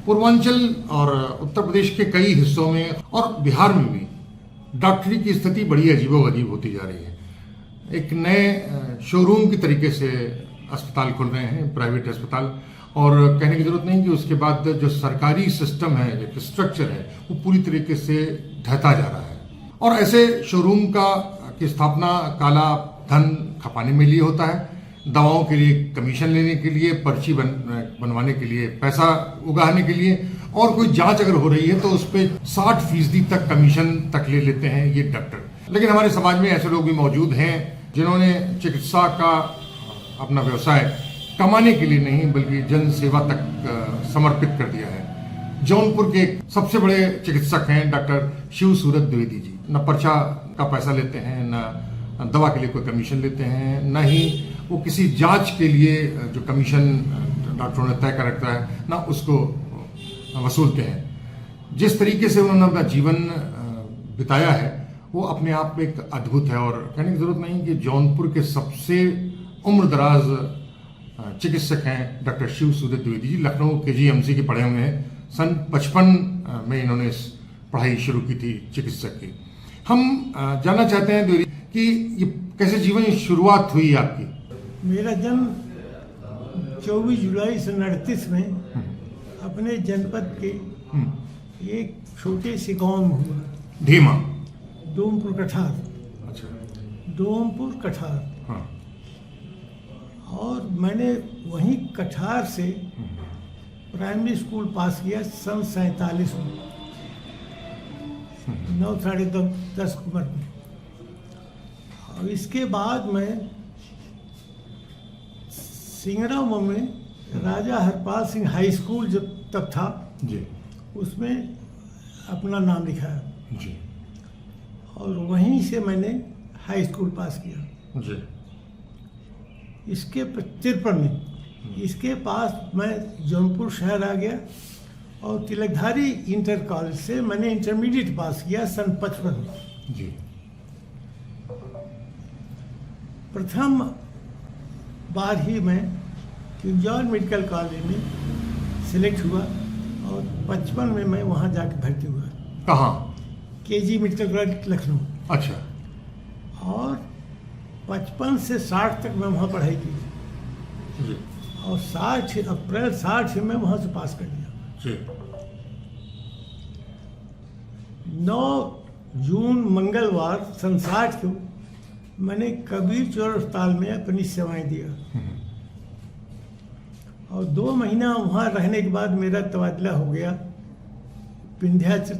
पूर्वांचल और उत्तर प्रदेश के कई हिस्सों में और बिहार में भी डॉक्टरी की स्थिति बड़ी अजीबोगरीब होती जा रही है। एक नए शोरूम की तरीके से अस्पताल खुल रहे हैं, प्राइवेट अस्पताल, और कहने की जरूरत नहीं कि उसके बाद जो सरकारी सिस्टम है, जो स्ट्रक्चर है, वो पूरी तरीके से ढहता जा रहा है। और ऐसे शोरूम की स्थापना काला धन खपाने में लिए होता है, दवाओं के लिए कमीशन लेने के लिए, पर्ची बनवाने के लिए, पैसा उगाने के लिए, और कोई जांच अगर हो रही है तो उस पर 60% तक कमीशन तक ले लेते हैं ये डॉक्टर। लेकिन हमारे समाज में ऐसे लोग भी मौजूद हैं जिन्होंने चिकित्सा का अपना व्यवसाय कमाने के लिए नहीं बल्कि जन सेवा तक समर्पित कर दिया है। जौनपुर के सबसे बड़े चिकित्सक हैं डॉक्टर शिव सूरत द्विवेदी जी। न पर्चा का पैसा लेते हैं, न दवा के लिए कोई कमीशन लेते हैं, न ही वो किसी जांच के लिए जो कमीशन डॉक्टरों ने तय कर रखा है ना उसको वसूलते हैं। जिस तरीके से उन्होंने अपना जीवन बिताया है वो अपने आप में एक अद्भुत है। और कहने की जरूरत नहीं कि जौनपुर के सबसे उम्रदराज चिकित्सक हैं डॉक्टर शिव सूरत द्विवेदी जी। लखनऊ KGMC के पढ़े हुए हैं। सन 55 में इन्होंने पढ़ाई शुरू की थी चिकित्सक की। हम जानना चाहते हैं द्विवेदी कि ये कैसे जीवन की शुरुआत हुई आपकी? मेरा जन्म 24 जुलाई सन 38 में अपने जनपद के एक छोटे से गांव में हुआ। धीमा डोमपुर कठार। अच्छा। डोमपुर कठार। हाँ। और मैंने वहीं कठार से प्राइमरी स्कूल पास किया सन 47 में, 9 साढ़े 10 उम्र में। और इसके बाद मैं सिंगराम में राजा हरपाल सिंह हाई स्कूल जब तक था जी, उसमें अपना नाम लिखाया जी, और वहीं से मैंने हाई स्कूल पास किया। जी। इसके 53 में इसके पास मैं जौनपुर शहर आ गया और तिलकधारी इंटर कॉलेज से मैंने इंटरमीडिएट पास किया सन 55 में। जी। प्रथम बार ही मैं किंग जॉर्ज मेडिकल कॉलेज में सिलेक्ट हुआ और 55 में मैं वहाँ जाकर भर्ती हुआ। कहाँ? KG medical college Lucknow. अच्छा। और 55 से 60 तक मैं वहाँ पढ़ाई की जी, और अप्रैल 60 में वहाँ से पास कर दिया। जी। 9 जून मंगलवार सन 60 को मैंने कबीर चौर अस्पताल में अपनी सेवाएं दिया और 2 महीना वहाँ रहने के बाद मेरा तबादला हो गया विंध्याचल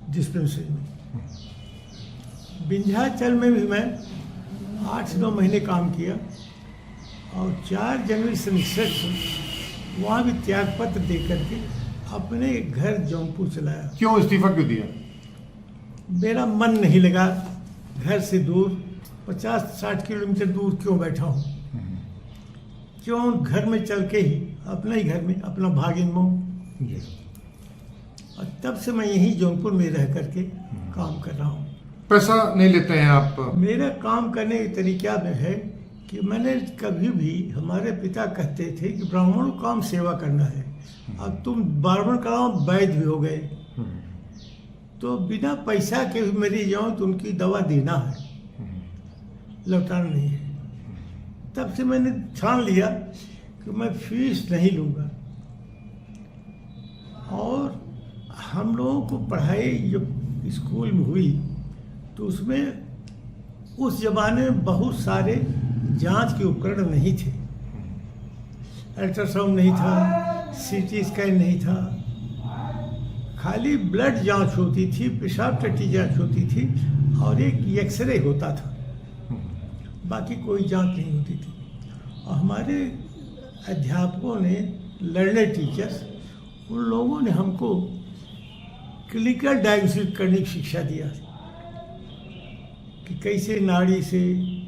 डिस्पेंसरी में। विंध्याचल में भी मैं 8-9 महीने काम किया और 4 जनवरी सन 61 को वहाँ भी त्यागपत्र दे करके अपने घर जौनपुर चलाया। क्यों इस्तीफा क्यों दिया? मेरा मन नहीं लगा, घर से दूर 50-60 किलोमीटर दूर क्यों बैठा हूँ, क्यों घर में चल के ही अपने ही घर में अपना भागिन मोह। और तब से मैं यहीं जौनपुर में रह करके काम कर रहा हूँ। पैसा नहीं लेते हैं आप? मेरा काम करने के तरीका में है कि मैंने कभी भी, हमारे पिता कहते थे कि ब्राह्मणों को काम सेवा करना है। अब तुम ब्राह्मण का वैद्य भी हो गए तो बिना पैसा के भी मरी जाऊं तो उनकी दवा देना है, लौटाना नहीं है। तब से मैंने ठान लिया कि मैं फीस नहीं लूँगा। और हम लोगों को पढ़ाई जब स्कूल में हुई तो उसमें उस जमाने में बहुत सारे जांच के उपकरण नहीं थे। अल्ट्रासाउंड नहीं था, CT स्कैन नहीं था, खाली ब्लड जांच होती थी, पेशाब टट्टी जांच होती थी और एक एक्सरे होता था, बाकी कोई जांच नहीं होती थी। और हमारे अध्यापकों ने, लर्नर टीचर्स, उन लोगों ने हमको क्लिनिकल डायग्नोसिस करने की शिक्षा दिया कि कैसे नाड़ी से,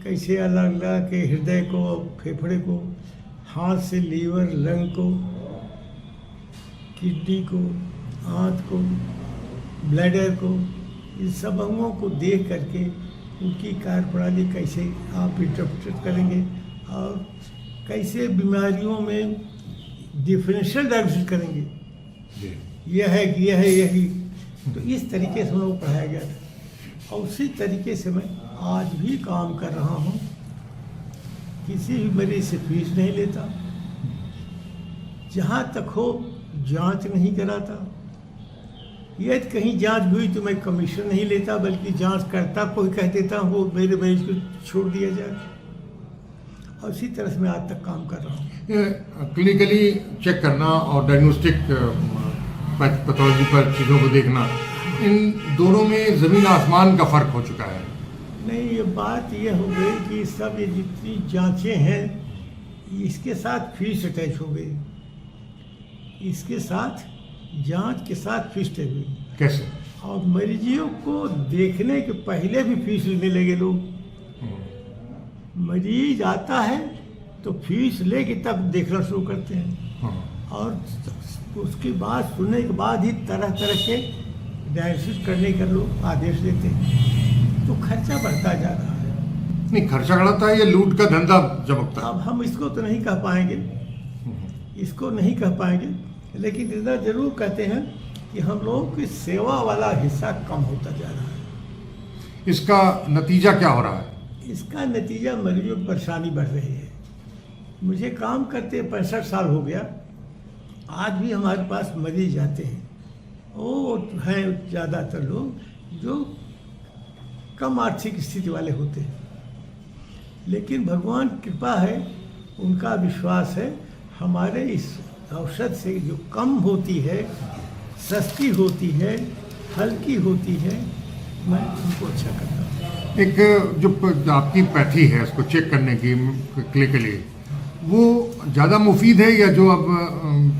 कैसे अलग अलग के हृदय को, फेफड़े को, हाथ से लीवर, लंग को, किडनी को, आंत को, ब्लैडर को, इन सब अंगों को देख करके उनकी कार्यप्रणाली कैसे आप इंटरप्रेट करेंगे और कैसे बीमारियों में डिफरेंशियल डायग्नोसिस करेंगे, जी। यह है कि यह है यही। तो इस तरीके से हम लोग पढ़ाया गया था और उसी तरीके से मैं आज भी काम कर रहा हूँ। किसी भी मरीज से फीस नहीं लेता, जहाँ तक हो जांच नहीं कराता, यदि कहीं जांच हुई तो मैं कमीशन नहीं लेता, बल्कि जांच करता कोई कह देता हूँ वो मेरे मरीज को छोड़ दिया जाए। और इसी तरह से मैं आज तक काम कर रहा हूँ। क्लिनिकली चेक करना और डायग्नोस्टिक पैथोलॉजी पर चीज़ों को देखना, इन दोनों में ज़मीन आसमान का फ़र्क हो चुका है। नहीं, ये बात ये हो गई कि सब ये जितनी जांचें हैं इसके साथ फीस अटैच हो गई, इसके साथ जांच के साथ फीस अटैच हुई। कैसे? और मरीजों को देखने के पहले भी फीस लेने लगे लोग। मरीज आता है तो फीस लेके तब देखना शुरू करते हैं, और उसके बाद सुनने के बाद ही तरह तरह के डायलिसिस करने का लोग आदेश देते हैं। तो खर्चा बढ़ता जा रहा है। नहीं, खर्चा बढ़ता है या लूट का धंधा चमकता है? अब हम इसको तो नहीं कह पाएंगे, इसको नहीं कह पाएंगे, लेकिन इतना जरूर कहते हैं कि हम लोगों की सेवा वाला हिस्सा कम होता जा रहा है। इसका नतीजा क्या हो रहा है? इसका नतीजा मरीजों की परेशानी बढ़ रही है। मुझे काम करते 65 साल हो गया, आज भी हमारे पास मरीज आते हैं। वो हैं ज़्यादातर लोग जो कम आर्थिक स्थिति वाले होते हैं, लेकिन भगवान कृपा है, उनका विश्वास है, हमारे इस औषध से जो कम होती है, सस्ती होती है, हल्की होती है, मैं उनको अच्छा करता हूँ। एक जो आपकी पैथी है उसको चेक करने की क्लिनिकली, वो ज़्यादा मुफीद है या जो अब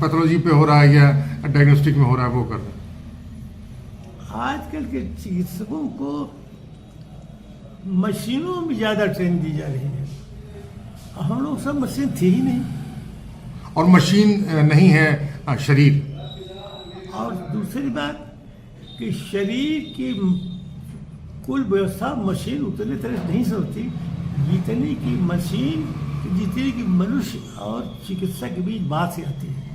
पैथोलॉजी पे हो रहा है या डायग्नोस्टिक में हो रहा है वो कर रहे हैं? आजकल के चिकित्सकों को मशीनों में ज़्यादा ट्रेनिंग दी जा रही है। हम लोग सब मशीन थी ही नहीं, और मशीन नहीं है शरीर। और दूसरी बात कि शरीर की कुल व्यवस्था मशीन उतने तरह से नहीं सोचती जितनी की मशीन, जितनी की मनुष्य और चिकित्सा के बीच बात से आती है।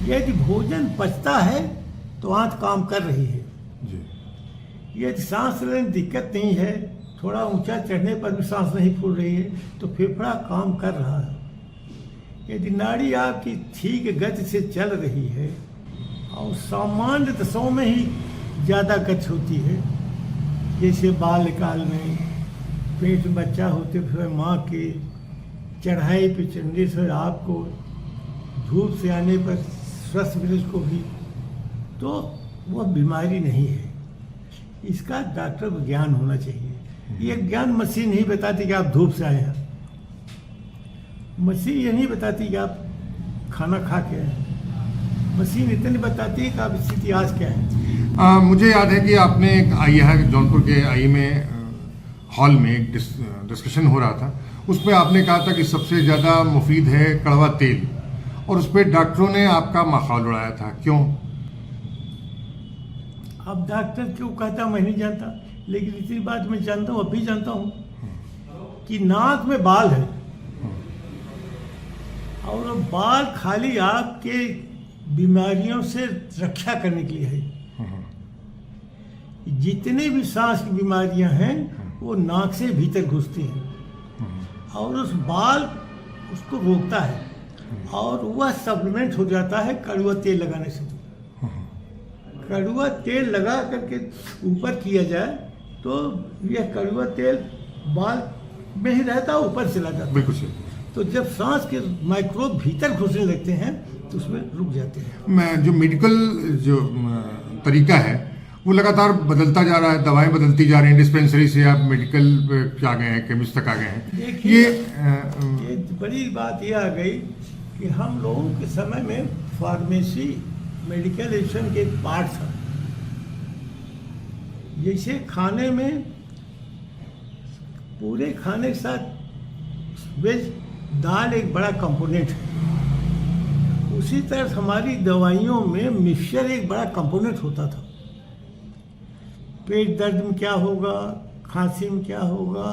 यदि भोजन पचता है तो आंत काम कर रही है जी। यदि सांस लेने में दिक्कत नहीं है, थोड़ा ऊंचा चढ़ने पर भी सांस नहीं फूल रही है, तो फेफड़ा काम कर रहा है। यदि नाड़ी आपकी ठीक गति से चल रही है और सामान्य दशाओं में ही ज़्यादा गति होती है, जैसे बाल्यकाल में पेट में बच्चा होते हुए माँ के चढ़ाई पे चढ़ने से आपको धूप से आने पर स्वस्थ मरीज को भी, तो वह बीमारी नहीं है। इसका डॉक्टर को ज्ञान होना चाहिए। ये ज्ञान मशीन नहीं बताती कि आप धूप से आए हैं, मशीन ये नहीं बताती कि आप खाना खा के आए, मशीन इतनी बताती है कि आप स्थिति आज क्या है। मुझे याद है कि आपने एक आई है जौनपुर के आई में हॉल में एक डिस्कशन हो रहा था, उसमें आपने कहा था कि सबसे ज़्यादा मुफीद है कड़वा तेल, और उस पर डॉक्टरों ने आपका मखौल उड़ाया था। क्यों? अब डॉक्टर क्यों कहता मैं नहीं जानता, लेकिन इतनी बात मैं जानता हूँ, अभी जानता हूँ कि नाक में बाल है, और बाल खाली आपके बीमारियों से रक्षा करने के लिए है। जितने भी सांस की बीमारियां हैं वो नाक से भीतर घुसती हैं, और उस बाल उसको रोकता है, और वह सप्लीमेंट हो जाता है कड़वा तेल लगाने से। कड़वा तेल लगा करके ऊपर किया जाए तो यह कड़वा तेल बाल में ही रहता है, ऊपर चला जाता है। बिल्कुल सही। तो जब सांस के माइक्रोब भीतर घुसने लगते हैं तो उसमें रुक जाते हैं। मैं जो मेडिकल जो तरीका है वो लगातार बदलता जा रहा है, दवाएं बदलती जा रही हैं, डिस्पेंसरी से आप मेडिकल पे आ गए हैं, केमिस्ट तक आ गए हैं। देखिए, ये बड़ी बात यह आ गई कि हम लोगों के समय में फार्मेसी मेडिकल एजुकेशन के एक पार्ट था। जैसे खाने में पूरे खाने के साथ वेज दाल एक बड़ा कंपोनेंट है, उसी तरह हमारी दवाइयों में मिक्सचर एक बड़ा कंपोनेंट होता था। पेट दर्द में क्या होगा, खांसी में क्या होगा,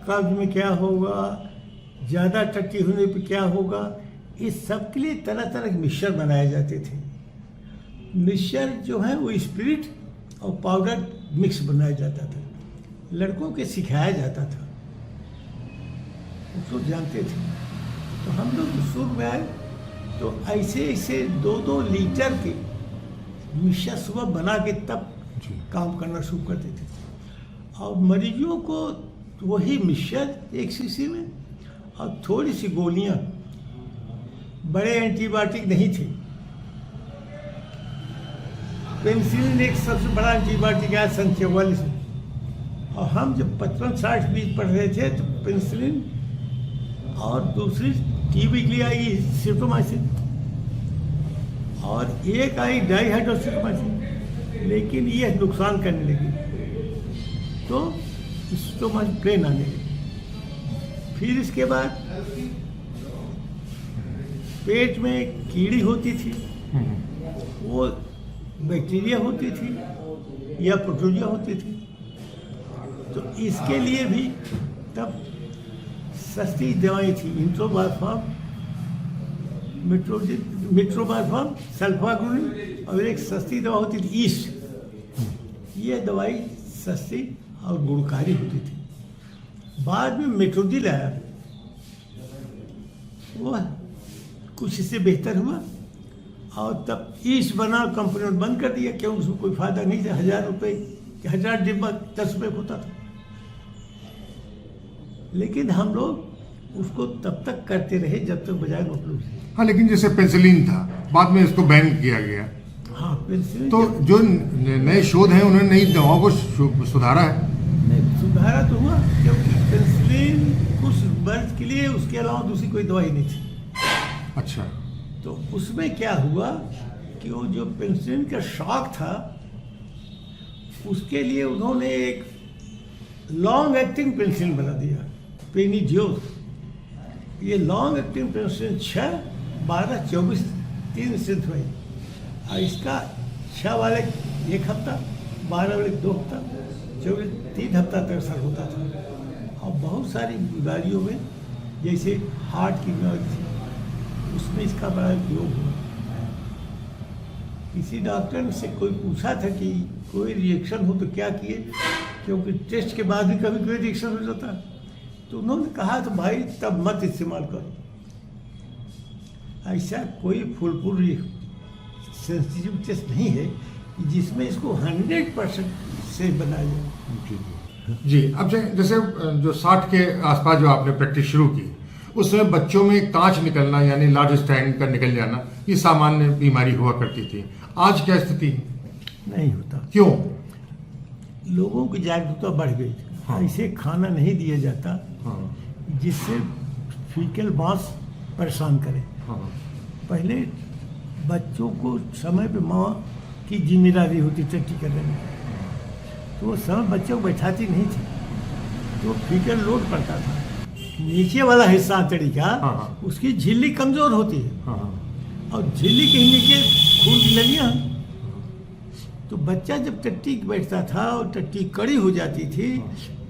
कब्ज में क्या होगा, ज़्यादा टट्टी होने पे क्या होगा, इस सब के लिए तरह तरह के मिक्सचर बनाए जाते थे। मिक्सचर जो है वो स्पिरिट और पाउडर मिक्स बनाया जाता था, लड़कों के सिखाया जाता था, उसको जानते थे। तो हम लोग शुरू में आए तो ऐसे ऐसे 2-2 लीटर के मिक्सचर सुबह बना के तब काम करना शुरू करते थे। और मरीजों को वही मिक्सचर एक शीशी में और थोड़ी सी गोलियां, बड़े एंटीबायोटिक नहीं थे। पेनिसिलिन एक सबसे बड़ा एंटीबायोटिक है सन 44 में, और हम जब 55-60 बीज पढ़ रहे थे तो पेनिसिलिन और दूसरी टीबी के लिए आई सिप्टोमाइसिन और एक आई डाइहाइड्रोक्सीक्लोरोक्विन, लेकिन ये नुकसान करने लगी तो स्टोमक पेन आने लगी। फिर इसके बाद पेट में कीड़ी होती थी, वो बैक्टीरिया होती थी या प्रोटोजोआ होती थी। तो इसके लिए भी तब सस्ती दवाई थी, इंट्रोबारफाम, मिट्रोबारफाम, सल्फाग्लुलिन, और एक सस्ती दवा होती थी ईस्ट। ये दवाई सस्ती और गुणकारी होती थी। बाद में मेट्रोजिल आया, वो कुछ इससे बेहतर हुआ और तब ईस्ट बना, कंपनी ने बंद कर दिया क्योंकि उसमें कोई फायदा नहीं था। 1000 रुपये, 1000 डिब्बा 10 रुपये होता था। लेकिन हम लोग उसको तब तक करते रहे जब तक बाजार में उपलब्ध थे। हाँ, लेकिन जैसे पेंसिलिन था, बाद में इसको बैन किया गया। हाँ, पेंसिलिन तो जो नए शोध हैं उन्होंने नई दवाओं को सुधारा है। नहीं, सुधारा तो हुआ क्योंकि पेंसिलिन कुछ वर्ष के लिए, उसके अलावा दूसरी कोई दवाई नहीं थी। अच्छा। तो उसमें क्या हुआ कि वो जो पेंसिलिन का शॉक था उसके लिए उन्होंने एक लॉन्ग एक्टिंग पेंसिलिन बना दिया, पेनिड्योर। ये लॉन्ग एक्टिंग पेंसिलिन 6, 12, 24 3 स्ट्रेंथ हुई, और इसका 6 वाले 1 हफ्ता, 12 वाले 2 हफ्ता, 24 3 हफ्ता तक असर होता था। और बहुत सारी बीमारियों में जैसे हार्ट की बीमारी थी उसमें इसका बड़ा उपयोग हुआ। किसी डॉक्टर से कोई पूछा था कि कोई रिएक्शन हो तो क्या किए, क्योंकि टेस्ट के बाद भी कभी कोई रिएक्शन हो जाता, तो उन्होंने कहा तो भाई तब मत इस्तेमाल करो। ऐसा कोई फुलफुल सेंसिटिव टेस्ट नहीं है जिसमें इसको 100% सेफ बनाया जाए। जी, अब जैसे जो 60 के आसपास जो आपने प्रैक्टिस शुरू की, उस समय बच्चों में कांच निकलना यानी लार्ज स्टैंड का निकल जाना ये सामान्य बीमारी हुआ करती थी। आज क्या स्थिति है? नहीं होता। क्यों? लोगों की जागरूकता बढ़ गई। हाँ। ऐसे खाना नहीं दिया जाता हाँ। जिससे फीकल मास परेशान करे। हाँ। पहले बच्चों को समय पे माँ की जिम्मेदारी होती टट्टी करने में, तो वो समय बच्चों को बैठाती नहीं थी, तो फीकल लोड पड़ता था। नीचे वाला हिस्सा आंतड़ी का, हाँ। उसकी झिल्ली कमजोर होती है, हाँ। और झिल्ली के नीचे खून की नलियाँ। तो बच्चा जब टट्टी बैठता था और टट्टी कड़ी हो जाती थी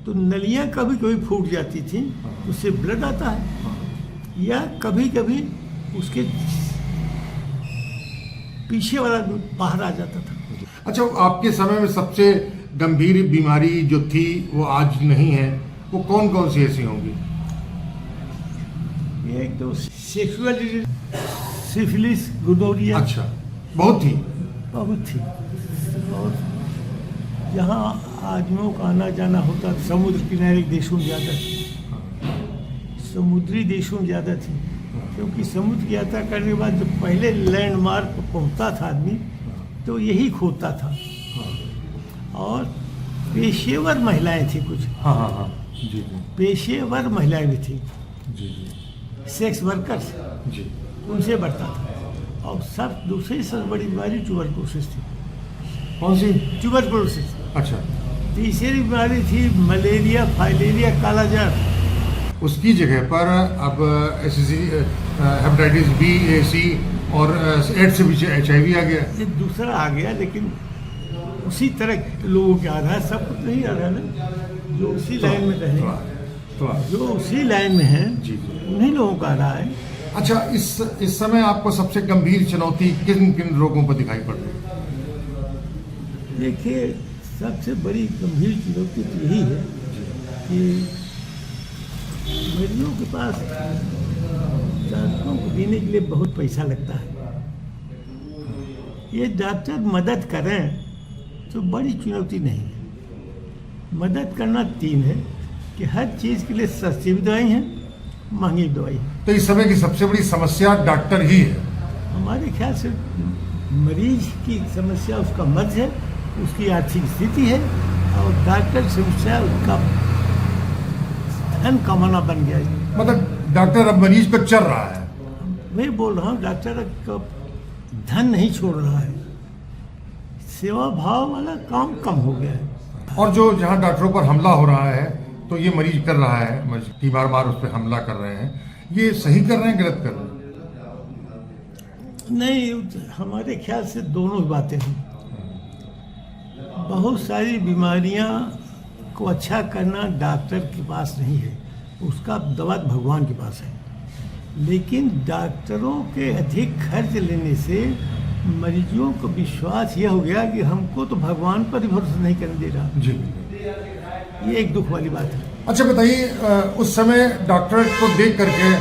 तो नलियाँ कभी कभी फूट जाती थी, उससे ब्लड आता है, या कभी कभी उसके पीछे वाला बाहर आ जाता था। अच्छा, आपके समय में सबसे गंभीर बीमारी जो थी वो आज नहीं है, वो कौन कौन सी ऐसी होंगी? एक तो सेक्सुअल सिफिलिस, गोनोरिया। अच्छा, बहुत थी। बहुत थी। और जहाँ आदमियों का आना जाना होता, समुद्र किनारे देशों में ज़्यादा थी, समुद्री देशों में ज़्यादा थी, क्योंकि समुद्र की यात्रा करने के बाद जब पहले लैंडमार्क पर पहुँचता था आदमी तो यही खोदता था। और पेशेवर महिलाएं थी कुछ। हाँ हाँ हाँ, जी पेशेवर महिलाएं भी थी, जी जी सेक्स वर्कर्स, जी। उनसे बढ़ता था। और सब दूसरी सबसे बड़ी बीमारी ट्यूबरकुलोसिस थी। कौन सी? ट्यूबरकुलोसिस। अच्छा। तीसरी बीमारी थी मलेरिया, फाइलेरिया, कालाजार। उसकी जगह पर अब हेपेटाइटिस बी, ए, सी और एड्स से पीछे HIV आ गया। ये दूसरा आ गया, लेकिन उसी तरह के लोगों के आ रहा है, सब कुछ नहीं आ रहा है ना, जो उसी लाइन में रहे, तो जो उसी लाइन में हैं जी जी। उन्हीं लोगों का आ रहा है। अच्छा, इस समय आपको सबसे गंभीर चुनौती किन किन रोगों पर दिखाई पड़ रही है? देखिए, सबसे बड़ी गंभीर चुनौती तो यही है कि मरीजों के पास डॉक्टरों को देने के लिए बहुत पैसा लगता है। ये डॉक्टर मदद करें तो बड़ी चुनौती नहीं है। मदद करना 3 है कि हर चीज़ के लिए सस्ती भी दवाई है, महंगी भी दवाई है। तो इस समय की सबसे बड़ी समस्या डॉक्टर ही है। हमारे ख्याल से मरीज की समस्या उसका मर्ज है, उसकी आर्थिक स्थिति है, और डॉक्टर की समस्या उसका धन कमाना बन गया है। मतलब डॉक्टर अब मरीज को चल रहा है। मैं बोल रहा हूँ डॉक्टर का धन नहीं छोड़ रहा है, सेवा भाव वाला काम कम हो गया है। और जो जहाँ डॉक्टरों पर हमला हो रहा है तो ये मरीज कर रहा है, मरीज की बार बार उस पर हमला कर रहे हैं, ये सही कर रहे हैं गलत कर रहे हैं? नहीं, हमारे ख्याल से दोनों ही बातें हैं। बहुत सारी बीमारियां को अच्छा करना डॉक्टर के पास नहीं है, उसका दवा भगवान के पास है। लेकिन डॉक्टरों के अधिक खर्च लेने से मरीजों को विश्वास यह हो गया कि हमको तो भगवान पर ही भरोसा नहीं करने दे रहा। जी, ये एक दुख वाली बात है। अच्छा बताइए, उस समय डॉक्टर को देख करके,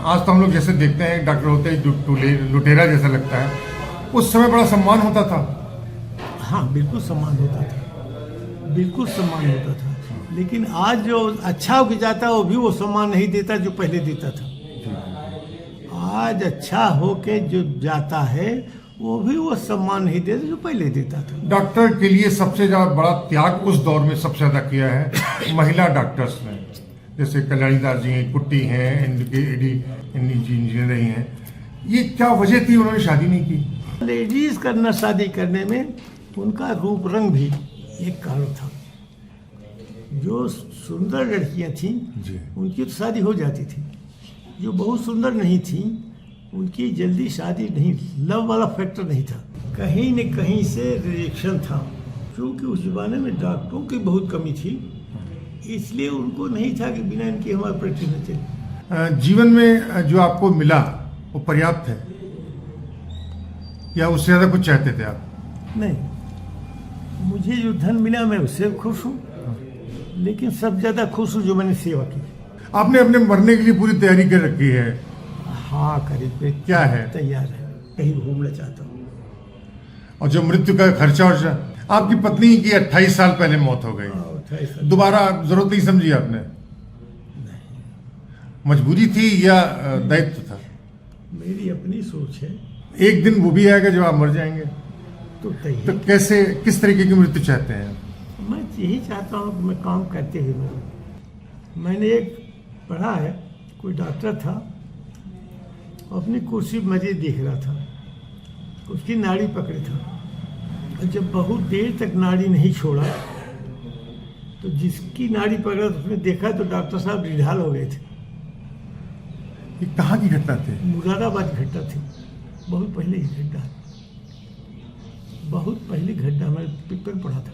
आज तो हम लोग जैसे देखते हैं डॉक्टर होते हैं लुटेरा जैसा लगता है, उस समय बड़ा सम्मान होता था। हाँ, बिल्कुल सम्मान होता था, बिल्कुल सम्मान होता था। लेकिन आज जो अच्छा हो के जाता है वो भी वो सम्मान नहीं देता जो पहले देता था। आज अच्छा हो के जो जाता है वो भी वो सम्मान नहीं देता जो पहले देता था। डॉक्टर के लिए सबसे ज्यादा बड़ा त्याग उस दौर में सबसे ज्यादा किया है महिला डॉक्टर्स ने, जैसे कल्याणी दास जी हैं, कुट्टी हैं, इंजीनियर हैं। ये क्या वजह थी उन्होंने शादी नहीं की? लेडीज करना शादी करने में उनका रूप रंग भी एक कारण था। जो सुंदर लड़कियां थीं उनकी तो शादी हो जाती थी, जो बहुत सुंदर नहीं थी उनकी जल्दी शादी नहीं, लव वाला फैक्टर नहीं था। कहीं न कहीं से रिजेक्शन था, क्योंकि उस जमाने में डॉक्टरों की बहुत कमी थी, इसलिए उनको नहीं था कि बिना इनके हमारे प्रैक्टिस न चले। जीवन में जो आपको मिला वो पर्याप्त है या उससे ज़्यादा कुछ चाहते थे आप? नहीं, मुझे जो धन मिला मैं उससे खुश हूँ, लेकिन सब ज़्यादा खुश हूँ जो मैंने सेवा की। आपने अपने मरने के लिए पूरी तैयारी कर रखी है? हाँ, करीब क्या है? तैयार है, कहीं घूमना चाहता हूँ। और जो मृत्यु का खर्चा, और आपकी पत्नी की 28 साल पहले मौत हो गई, दोबारा जरूरत नहीं समझी आपने? नहीं। मजबूरी थी या दायित्व था? मेरी अपनी सोच है। एक दिन वो भी आएगा जब आप मर जाएंगे, तो कैसे, किस तरीके की मृत्यु चाहते हैं? मैं यही चाहता हूँ कि मैं काम करते हुए मरूं। मैंने एक पढ़ा है, कोई डॉक्टर था, अपनी कुर्सी पर मरीज देख रहा था, उसकी नाड़ी पकड़े था, और जब बहुत देर तक नाड़ी नहीं छोड़ा तो जिसकी नाड़ी पकड़ा तो उसने देखा तो डॉक्टर साहब निढाल हो गए थे। ये कहाँ की घटना थी? मुरादाबाद की घटना थी, बहुत पहले की घटना, बहुत पहली घटना, मैं पेपर में पढ़ा था।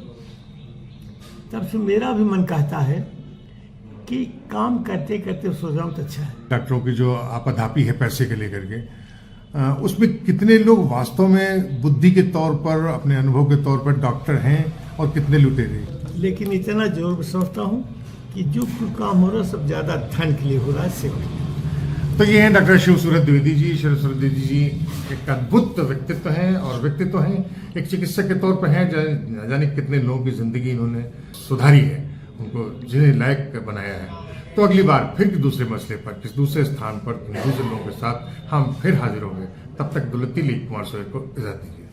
तब से मेरा भी मन कहता है कि काम करते करते सो जाऊं तो अच्छा है। डॉक्टरों की जो आपाधापी है पैसे के लेकर के, उसमें कितने लोग वास्तव में बुद्धि के तौर पर, अपने अनुभव के तौर पर डॉक्टर हैं और कितने लुटेरे? लेकिन इतना जरूर समझता हूँ कि जो काम हो रहा है सब ज़्यादा धन के लिए हो रहा है, सेवा के लिए। तो ये हैं डॉक्टर शिव सूरत द्विवेदी जी। शिव सूरत द्विवेदी जी एक अद्भुत व्यक्तित्व हैं, और व्यक्तित्व हैं एक चिकित्सक के तौर पर हैं, जाने कितने लोगों की जिंदगी इन्होंने सुधारी है, उनको जिन्हें लायक बनाया है। तो अगली बार फिर दूसरे मसले पर, किस दूसरे स्थान पर, दूसरे लोगों के साथ हम फिर हाजिर होंगे। तब तक दुलती ली कुमार सोहेल को इजाजत दीजिए।